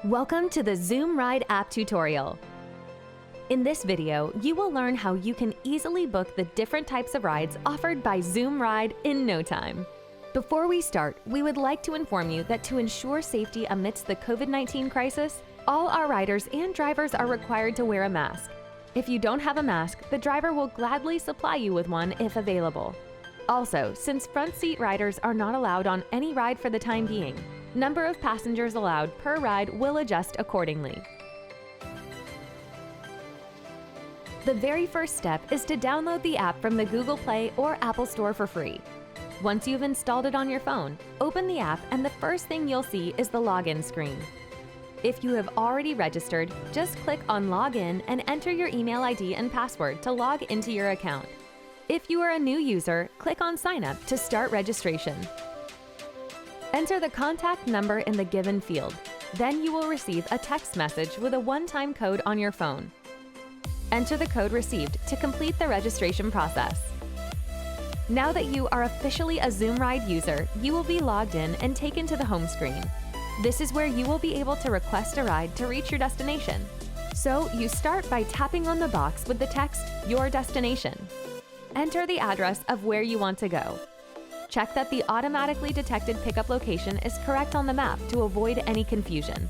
Welcome to the Zoom Ride app tutorial. In this video, you will learn how you can easily book the different types of rides offered by Zoom Ride in no time. Before we start, we would like to inform you that to ensure safety amidst the COVID-19 crisis, all our riders and drivers are required to wear a mask. If you don't have a mask, the driver will gladly supply you with one if available. Also, since front seat riders are not allowed on any ride for the time being, number of passengers allowed per ride will adjust accordingly. The very first step is to download the app from the Google Play or Apple Store for free. Once you've installed it on your phone, open the app and the first thing you'll see is the login screen. If you have already registered, just click on Login and enter your email ID and password to log into your account. If you are a new user, click on Sign Up to start registration. Enter the contact number in the given field. Then you will receive a text message with a one-time code on your phone. Enter the code received to complete the registration process. Now that you are officially a Zoom Ride user, you will be logged in and taken to the home screen. This is where you will be able to request a ride to reach your destination. So you start by tapping on the box with the text, "Your destination." Enter the address of where you want to go. Check that the automatically detected pickup location is correct on the map to avoid any confusion.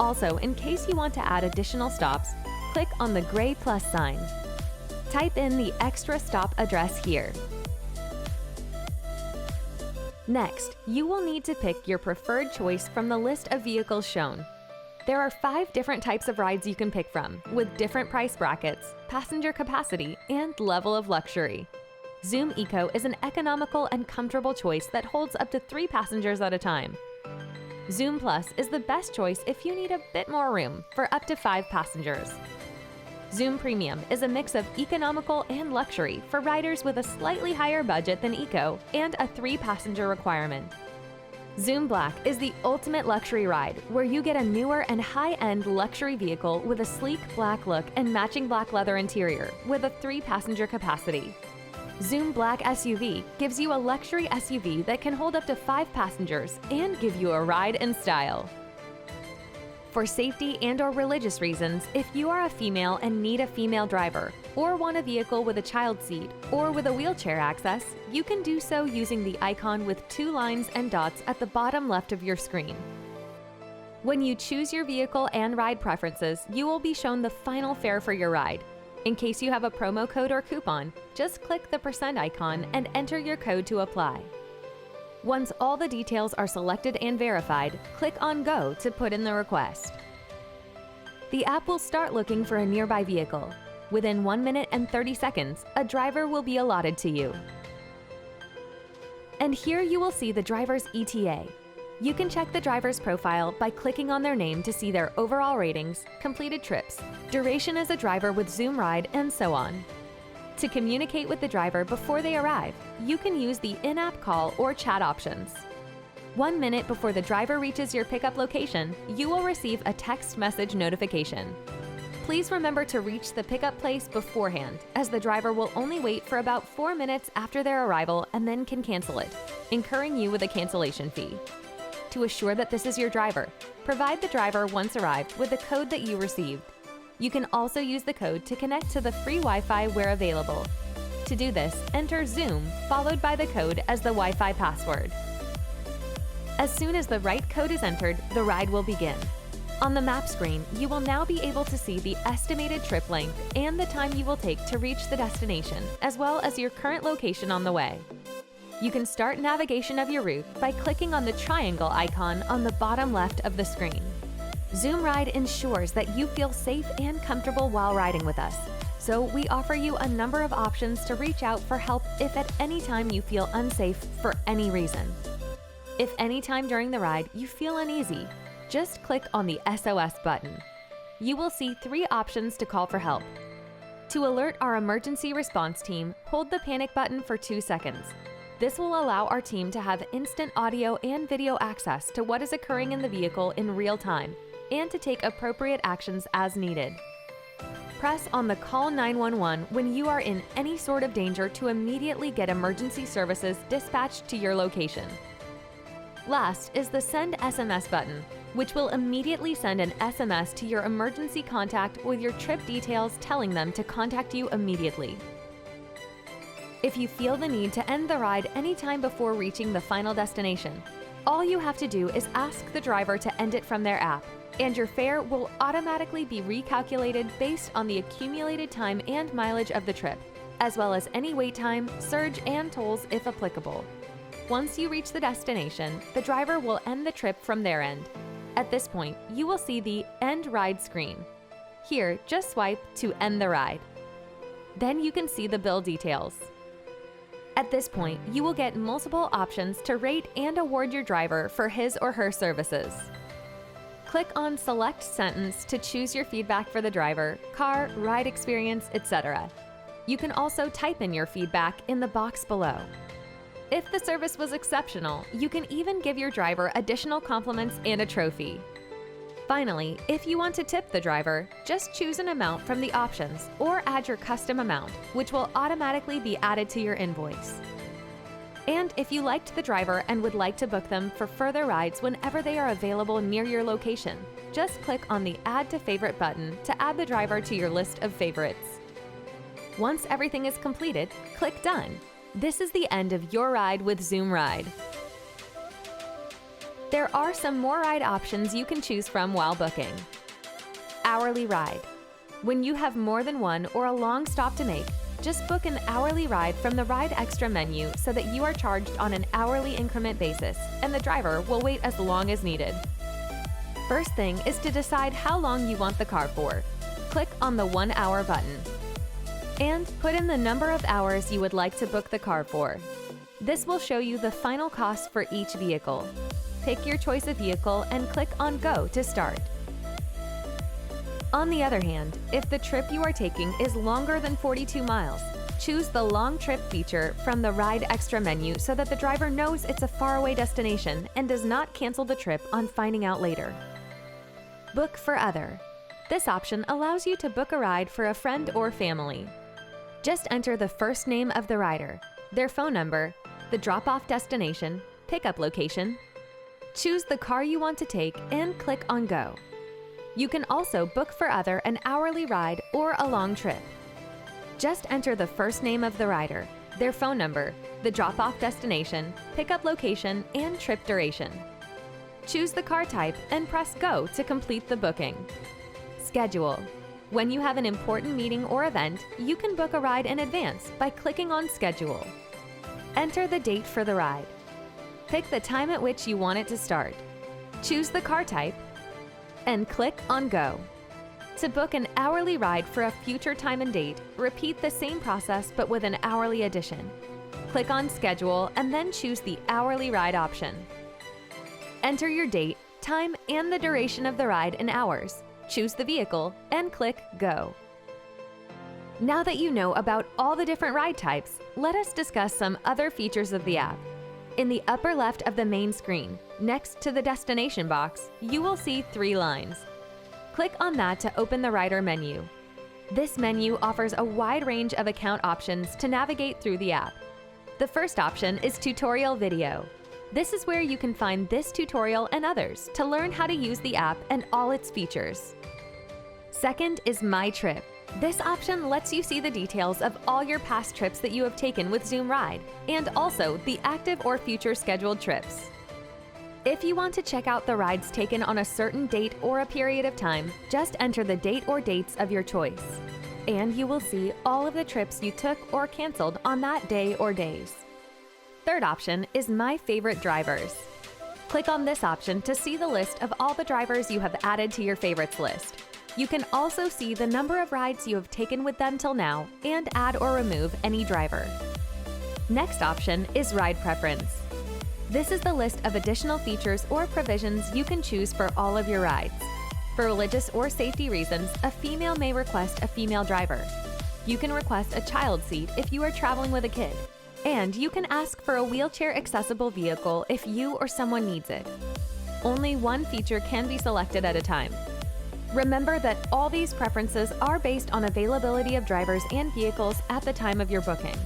Also, in case you want to add additional stops, click on the gray plus sign. Type in the extra stop address here. Next, you will need to pick your preferred choice from the list of vehicles shown. There are 5 different types of rides you can pick from, with different price brackets, passenger capacity, and level of luxury. Zoom Eco is an economical and comfortable choice that holds up to 3 passengers at a time. Zoom Plus is the best choice if you need a bit more room, for up to 5 passengers. Zoom Premium is a mix of economical and luxury for riders with a slightly higher budget than Eco and a 3-passenger requirement. Zoom Black is the ultimate luxury ride, where you get a newer and high-end luxury vehicle with a sleek black look and matching black leather interior with a 3-passenger capacity. Zoom Black SUV gives you a luxury SUV that can hold up to 5 passengers and give you a ride in style. For safety and/or religious reasons, if you are a female and need a female driver, or want a vehicle with a child seat, or with a wheelchair access, you can do so using the icon with 2 lines and dots at the bottom left of your screen. When you choose your vehicle and ride preferences, you will be shown the final fare for your ride. In case you have a promo code or coupon, just click the % icon and enter your code to apply. Once all the details are selected and verified, click on Go to put in the request. The app will start looking for a nearby vehicle. Within 1 minute and 30 seconds, a driver will be allotted to you. And here you will see the driver's ETA. You can check the driver's profile by clicking on their name to see their overall ratings, completed trips, duration as a driver with Zoom Ride, and so on. To communicate with the driver before they arrive, you can use the in-app call or chat options. 1 minute before the driver reaches your pickup location, you will receive a text message notification. Please remember to reach the pickup place beforehand, as the driver will only wait for about 4 minutes after their arrival and then can cancel it, incurring you with a cancellation fee. To assure that this is your driver, provide the driver once arrived with the code that you received. You can also use the code to connect to the free Wi-Fi where available. To do this, enter Zoom followed by the code as the Wi-Fi password. As soon as the right code is entered, the ride will begin. On the map screen, you will now be able to see the estimated trip length and the time you will take to reach the destination, as well as your current location on the way. You can start navigation of your route by clicking on the triangle icon on the bottom left of the screen. Zoom Ride ensures that you feel safe and comfortable while riding with us, so we offer you a number of options to reach out for help if at any time you feel unsafe for any reason. If any time during the ride you feel uneasy, just click on the SOS button. You will see 3 options to call for help. To alert our emergency response team, hold the panic button for 2 seconds. This will allow our team to have instant audio and video access to what is occurring in the vehicle in real time, and to take appropriate actions as needed. Press on the Call 911 when you are in any sort of danger to immediately get emergency services dispatched to your location. Last is the Send SMS button. which will immediately send an SMS to your emergency contact with your trip details telling them to contact you immediately. If you feel the need to end the ride anytime before reaching the final destination, all you have to do is ask the driver to end it from their app, and your fare will automatically be recalculated based on the accumulated time and mileage of the trip, as well as any wait time, surge, and tolls if applicable. Once you reach the destination, the driver will end the trip from their end. At this point, you will see the End Ride screen. Here, just swipe to end the ride. Then you can see the bill details. At this point, you will get multiple options to rate and award your driver for his or her services. Click on Select Sentence to choose your feedback for the driver, car, ride experience, etc. You can also type in your feedback in the box below. If the service was exceptional, you can even give your driver additional compliments and a trophy. Finally, if you want to tip the driver, just choose an amount from the options or add your custom amount, which will automatically be added to your invoice. And if you liked the driver and would like to book them for further rides whenever they are available near your location, just click on the Add to Favorite button to add the driver to your list of favorites. Once everything is completed, click Done. This is the end of your ride with Zoom Ride. There are some more ride options you can choose from while booking. Hourly ride. When you have more than one or a long stop to make, just book an hourly ride from the Ride Extra menu so that you are charged on an hourly increment basis, and the driver will wait as long as needed. First thing is to decide how long you want the car for. Click on the 1 hour button. And put in the number of hours you would like to book the car for. This will show you the final cost for each vehicle. Pick your choice of vehicle and click on Go to start. On the other hand, if the trip you are taking is longer than 42 miles, choose the Long Trip feature from the Ride Extra menu so that the driver knows it's a faraway destination and does not cancel the trip on finding out later. Book for Other. This option allows you to book a ride for a friend or family. Just enter the first name of the rider, their phone number, the drop-off destination, pickup location. Choose the car you want to take and click on Go. You can also book for Other an hourly ride or a long trip. Just enter the first name of the rider, their phone number, the drop-off destination, pickup location, and trip duration. Choose the car type and press Go to complete the booking. Schedule. When you have an important meeting or event, you can book a ride in advance by clicking on Schedule. Enter the date for the ride. Pick the time at which you want it to start. Choose the car type and click on Go. To book an hourly ride for a future time and date, repeat the same process but with an hourly edition. Click on Schedule and then choose the hourly ride option. Enter your date, time, and the duration of the ride in hours. Choose the vehicle and click Go. Now that you know about all the different ride types, let us discuss some other features of the app. In the upper left of the main screen, next to the destination box, you will see 3 lines. Click on that to open the rider menu. This menu offers a wide range of account options to navigate through the app. The first option is Tutorial Video. This is where you can find this tutorial and others to learn how to use the app and all its features. Second is My Trip. This option lets you see the details of all your past trips that you have taken with Zoom Ride, and also the active or future scheduled trips. If you want to check out the rides taken on a certain date or a period of time, just enter the date or dates of your choice. And you will see all of the trips you took or canceled on that day or days. Third option is My Favorite Drivers. Click on this option to see the list of all the drivers you have added to your favorites list. You can also see the number of rides you have taken with them till now and add or remove any driver. Next option is Ride Preference. This is the list of additional features or provisions you can choose for all of your rides. For religious or safety reasons, a female may request a female driver. You can request a child seat if you are traveling with a kid. And you can ask for a wheelchair-accessible vehicle if you or someone needs it. Only one feature can be selected at a time. Remember that all these preferences are based on availability of drivers and vehicles at the time of your booking.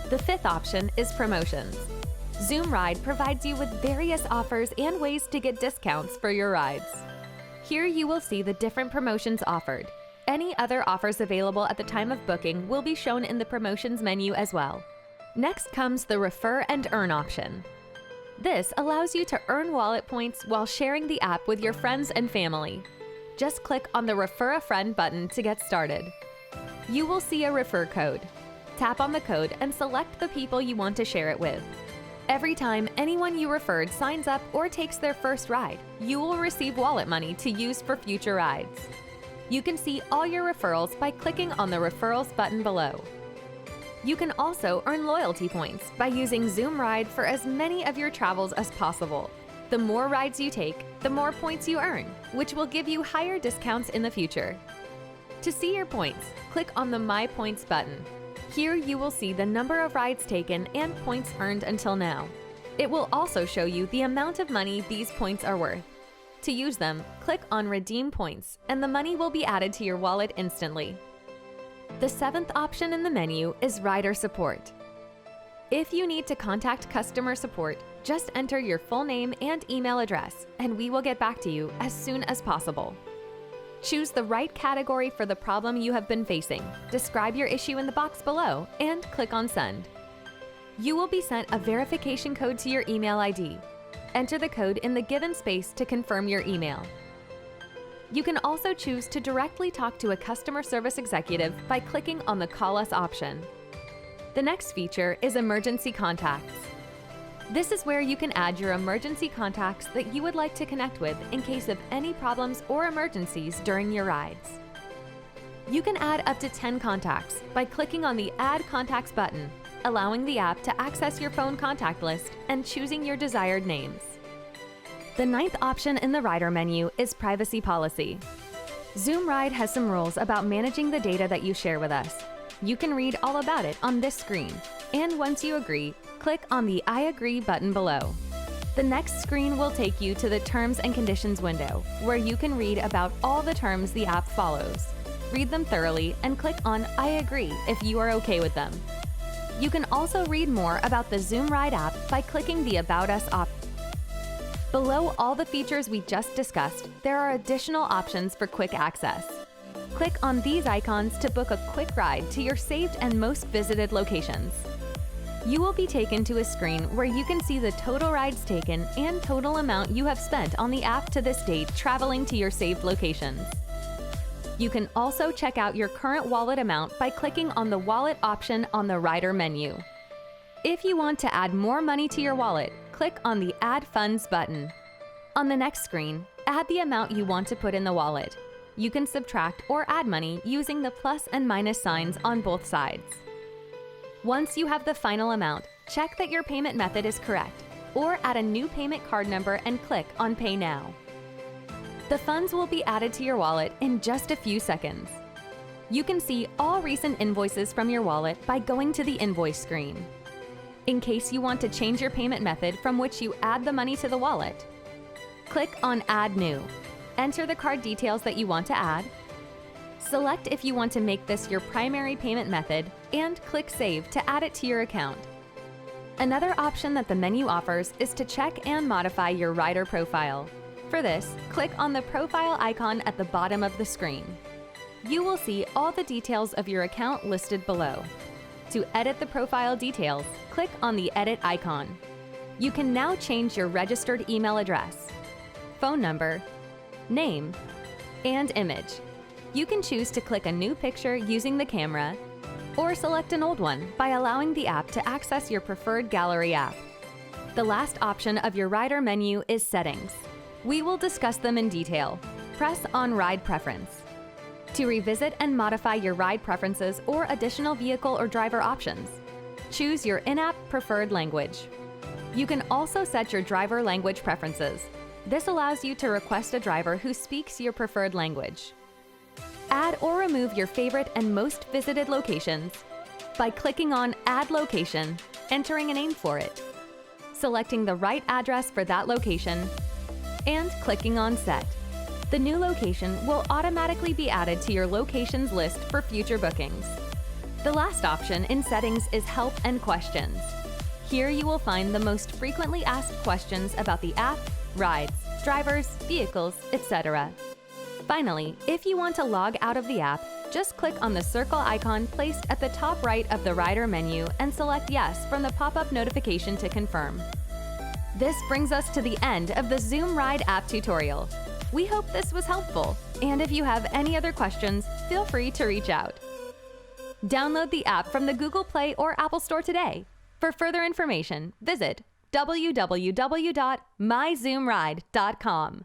The fifth option is Promotions. Zoom Ride provides you with various offers and ways to get discounts for your rides. Here you will see the different promotions offered. Any other offers available at the time of booking will be shown in the promotions menu as well. Next comes the Refer and Earn option. This allows you to earn wallet points while sharing the app with your friends and family. Just click on the Refer a Friend button to get started. You will see a refer code. Tap on the code and select the people you want to share it with. Every time anyone you referred signs up or takes their first ride, you will receive wallet money to use for future rides. You can see all your referrals by clicking on the Referrals button below. You can also earn loyalty points by using Zoom Ride for as many of your travels as possible. The more rides you take, the more points you earn, which will give you higher discounts in the future. To see your points, click on the My Points button. Here you will see the number of rides taken and points earned until now. It will also show you the amount of money these points are worth. To use them, click on Redeem Points, and the money will be added to your wallet instantly. The seventh option in the menu is Rider Support. If you need to contact customer support, just enter your full name and email address, and we will get back to you as soon as possible. Choose the right category for the problem you have been facing, describe your issue in the box below, and click on Send. You will be sent a verification code to your email ID. Enter the code in the given space to confirm your email. You can also choose to directly talk to a customer service executive by clicking on the Call Us option. The next feature is Emergency Contacts. This is where you can add your emergency contacts that you would like to connect with in case of any problems or emergencies during your rides. You can add up to 10 contacts by clicking on the Add Contacts button, allowing the app to access your phone contact list and choosing your desired names. The ninth option in the Rider menu is Privacy Policy. Zoom Ride has some rules about managing the data that you share with us. You can read all about it on this screen, and once you agree, click on the I Agree button below. The next screen will take you to the Terms and Conditions window, where you can read about all the terms the app follows. Read them thoroughly and click on I Agree if you are okay with them. You can also read more about the Zoom Ride app by clicking the About Us option. Below all the features we just discussed, there are additional options for quick access. Click on these icons to book a quick ride to your saved and most visited locations. You will be taken to a screen where you can see the total rides taken and total amount you have spent on the app to this date traveling to your saved locations. You can also check out your current wallet amount by clicking on the Wallet option on the Rider menu. If you want to add more money to your wallet, click on the Add Funds button. On the next screen, add the amount you want to put in the wallet. You can subtract or add money using the plus and minus signs on both sides. Once you have the final amount, check that your payment method is correct, or add a new payment card number and click on Pay Now. The funds will be added to your wallet in just a few seconds. You can see all recent invoices from your wallet by going to the Invoice screen. In case you want to change your payment method from which you add the money to the wallet, click on Add New. Enter the card details that you want to add. Select if you want to make this your primary payment method, and click Save to add it to your account. Another option that the menu offers is to check and modify your rider profile. For this, click on the profile icon at the bottom of the screen. You will see all the details of your account listed below. To edit the profile details, click on the Edit icon. You can now change your registered email address, phone number, name, and image. You can choose to click a new picture using the camera, or select an old one by allowing the app to access your preferred gallery app. The last option of your Rider menu is Settings. We will discuss them in detail. Press on Ride Preference to revisit and modify your ride preferences or additional vehicle or driver options. Choose your in-app preferred language. You can also set your driver language preferences. This allows you to request a driver who speaks your preferred language. Add or remove your favorite and most visited locations by clicking on Add Location, entering a name for it, selecting the right address for that location, and clicking on Set. The new location will automatically be added to your locations list for future bookings. The last option in Settings is Help and Questions. Here you will find the most frequently asked questions about the app, rides, drivers, vehicles, etc. Finally, if you want to log out of the app, just click on the circle icon placed at the top right of the rider menu and select Yes from the pop-up notification to confirm. This brings us to the end of the Zoom Ride app tutorial. We hope this was helpful, and if you have any other questions, feel free to reach out. Download the app from the Google Play or Apple Store today. For further information, visit www.myzoomride.com.